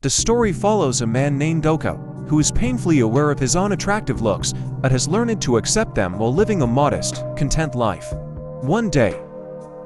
The story follows a man named Doko, who is painfully aware of his unattractive looks, but has learned to accept them while living a modest, content life. One day,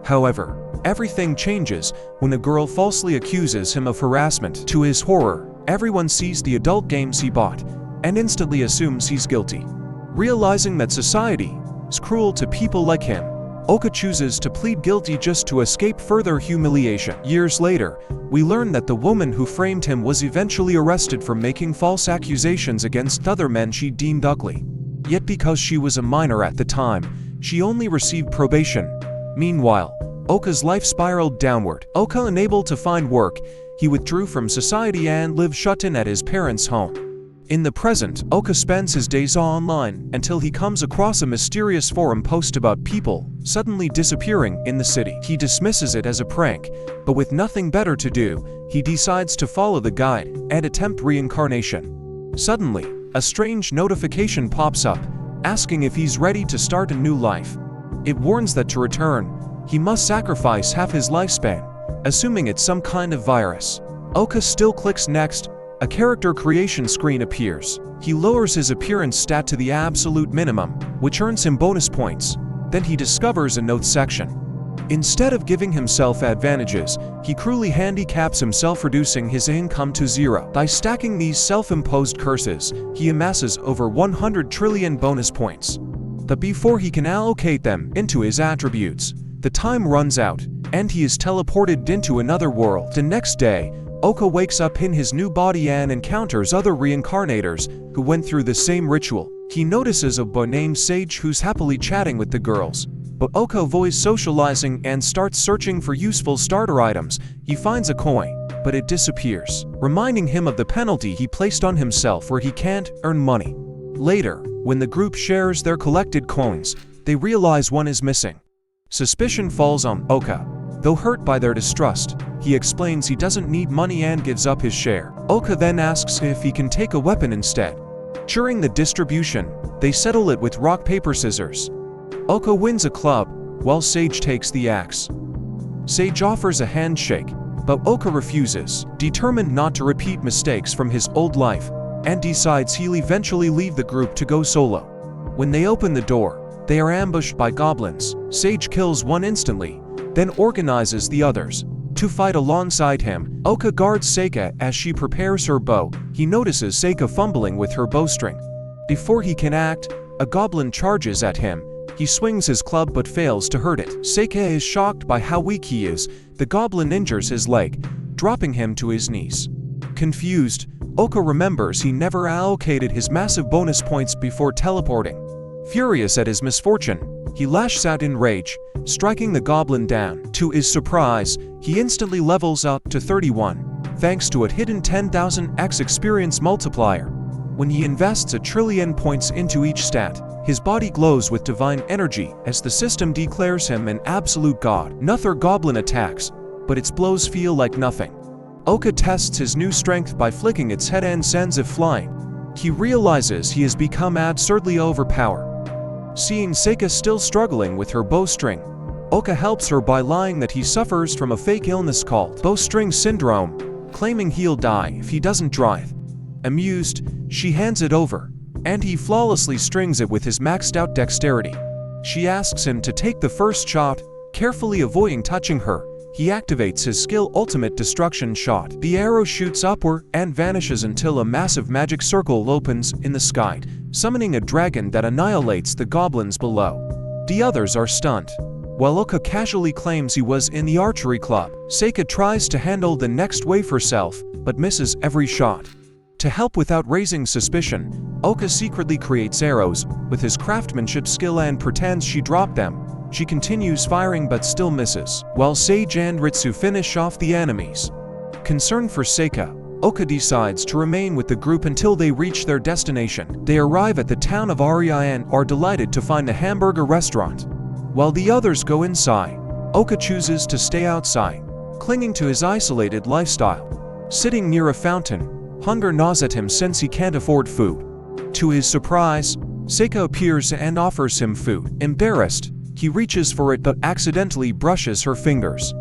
however, everything changes when a girl falsely accuses him of harassment. To his horror, everyone sees the adult games he bought and instantly assumes he's guilty. Realizing that society is cruel to people like him, Oka chooses to plead guilty just to escape further humiliation. Years later, we learn that the woman who framed him was eventually arrested for making false accusations against other men she deemed ugly. Yet because she was a minor at the time, she only received probation. Meanwhile, Oka's life spiraled downward. Oka, unable to find work, he withdrew from society and lived shut in at his parents' home. In the present, Oka spends his days online until he comes across a mysterious forum post about people suddenly disappearing in the city. He dismisses it as a prank, but with nothing better to do, he decides to follow the guide and attempt reincarnation. Suddenly, a strange notification pops up, asking if he's ready to start a new life. It warns that to return, he must sacrifice half his lifespan, assuming it's some kind of virus. Oka still clicks next. A character creation screen appears. He lowers his appearance stat to the absolute minimum, which earns him bonus points. Then he discovers a notes section. Instead of giving himself advantages, he cruelly handicaps himself, reducing his income to zero. By stacking these self-imposed curses, he amasses over 100 trillion bonus points. But before he can allocate them into his attributes, the time runs out, and he is teleported into another world. The next day, Oka wakes up in his new body and encounters other reincarnators who went through the same ritual. He notices a boy named Sage who's happily chatting with the girls, but Oka avoids socializing and starts searching for useful starter items. He finds a coin, but it disappears, reminding him of the penalty he placed on himself where he can't earn money. Later, when the group shares their collected coins, they realize one is missing. Suspicion falls on Oka. Though hurt by their distrust, he explains he doesn't need money and gives up his share. Oka then asks if he can take a weapon instead. During the distribution, they settle it with rock, paper, scissors. Oka wins a club, while Sage takes the axe. Sage offers a handshake, but Oka refuses, determined not to repeat mistakes from his old life, and decides he'll eventually leave the group to go solo. When they open the door, they are ambushed by goblins. Sage kills one instantly, then organizes the others to fight alongside him. Oka guards Seika as she prepares her bow. He notices Seika fumbling with her bowstring. Before he can act, a goblin charges at him. He swings his club but fails to hurt it. Seika is shocked by how weak he is. The goblin injures his leg, dropping him to his knees. Confused, Oka remembers he never allocated his massive bonus points before teleporting. Furious at his misfortune, he lashes out in rage, striking the goblin down. To his surprise, he instantly levels up to 31, thanks to a hidden 10,000x experience multiplier. When he invests 1 trillion points into each stat, his body glows with divine energy as the system declares him an absolute god. Another goblin attacks, but its blows feel like nothing. Oka tests his new strength by flicking its head and sends it flying. He realizes he has become absurdly overpowered. Seeing Seika still struggling with her bowstring, Oka helps her by lying that he suffers from a fake illness called bowstring syndrome, claiming he'll die if he doesn't drive. Amused, she hands it over, and he flawlessly strings it with his maxed out dexterity. She asks him to take the first shot, carefully avoiding touching her. He activates his skill Ultimate Destruction Shot. The arrow shoots upward and vanishes until a massive magic circle opens in the sky, summoning a dragon that annihilates the goblins below. The others are stunned. While Oka casually claims he was in the archery club, Seika tries to handle the next wave herself, but misses every shot. To help without raising suspicion, Oka secretly creates arrows with his craftsmanship skill and pretends she dropped them. She continues firing but still misses, while Sage and Ritsu finish off the enemies. Concerned for Seika, Oka decides to remain with the group until they reach their destination. They arrive at the town of Aria and are delighted to find a hamburger restaurant. While the others go inside, Oka chooses to stay outside, clinging to his isolated lifestyle. Sitting near a fountain, hunger gnaws at him since he can't afford food. To his surprise, Seika appears and offers him food. Embarrassed, he reaches for it but accidentally brushes her fingers.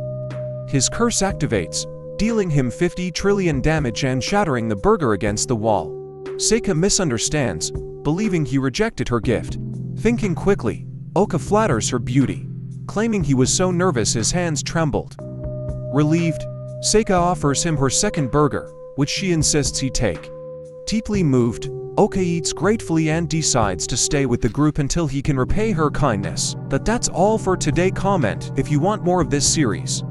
His curse activates, dealing him 50 trillion damage and shattering the burger against the wall. Seika misunderstands, believing he rejected her gift. Thinking quickly, Oka flatters her beauty, claiming he was so nervous his hands trembled. Relieved, Seika offers him her second burger, which she insists he take. Deeply moved, Oka eats gratefully and decides to stay with the group until he can repay her kindness. That's all for today. Comment if you want more of this series.